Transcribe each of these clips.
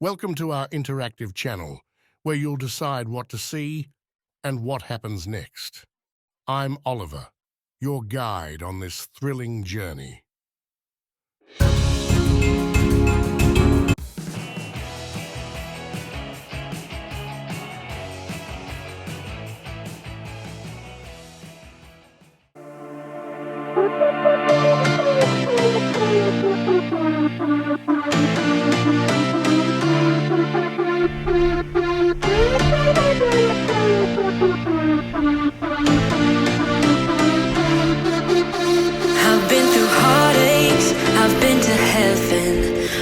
Welcome to our interactive channel, where you'll decide what to see and what happens next. I'm Oliver, your guide on this thrilling journey.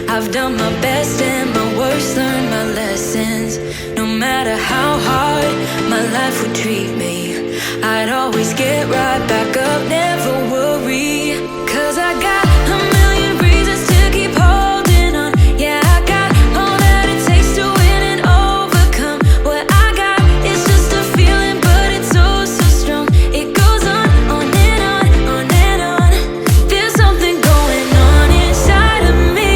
I've done my best and my worst, learned my lessons. No matter how hard my life would treat me, I'd always get right back up, never worry. 'Cause I got a million reasons to keep holding on. Yeah, I got all that it takes to win and overcome. What I got is just a feeling, but it's oh so strong. It goes on and on, on and on. There's something going on inside of me.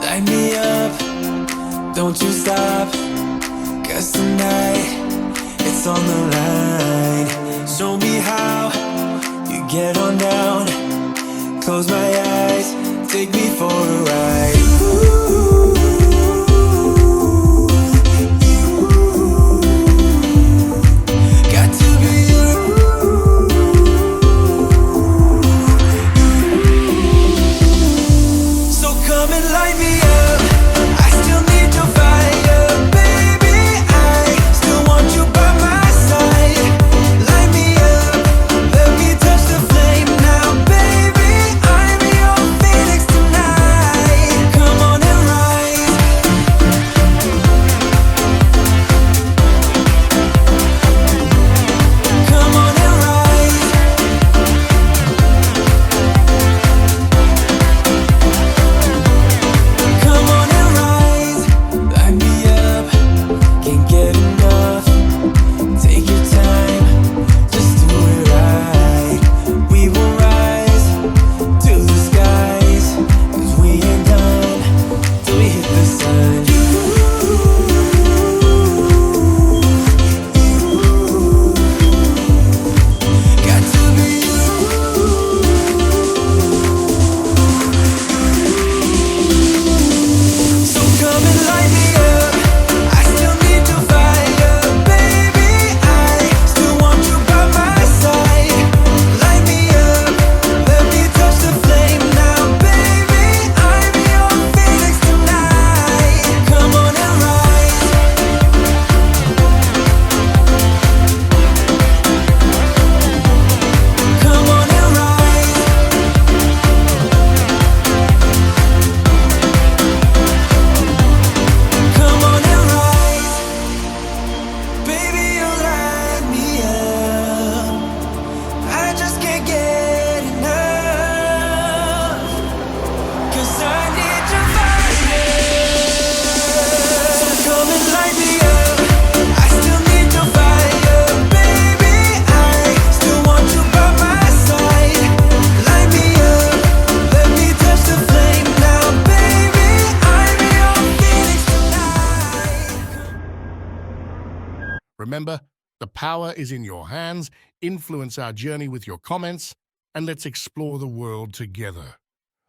Light me up, don't you stop, 'cause tonight it's on the line. Show me how you get on down. Close my eyes, take me for a ride. Got to be you. So come and light me up. I still need your fire, baby. I still want you by my side. Light me up, let me touch the flame now, baby. I'm your phoenix tonight. Remember, the power is in your hands. Influence our journey with your comments, and let's explore the world together.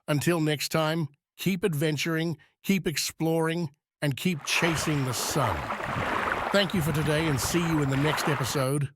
Until next time, keep adventuring, keep exploring, and keep chasing the sun. Thank you for today, and see you in the next episode.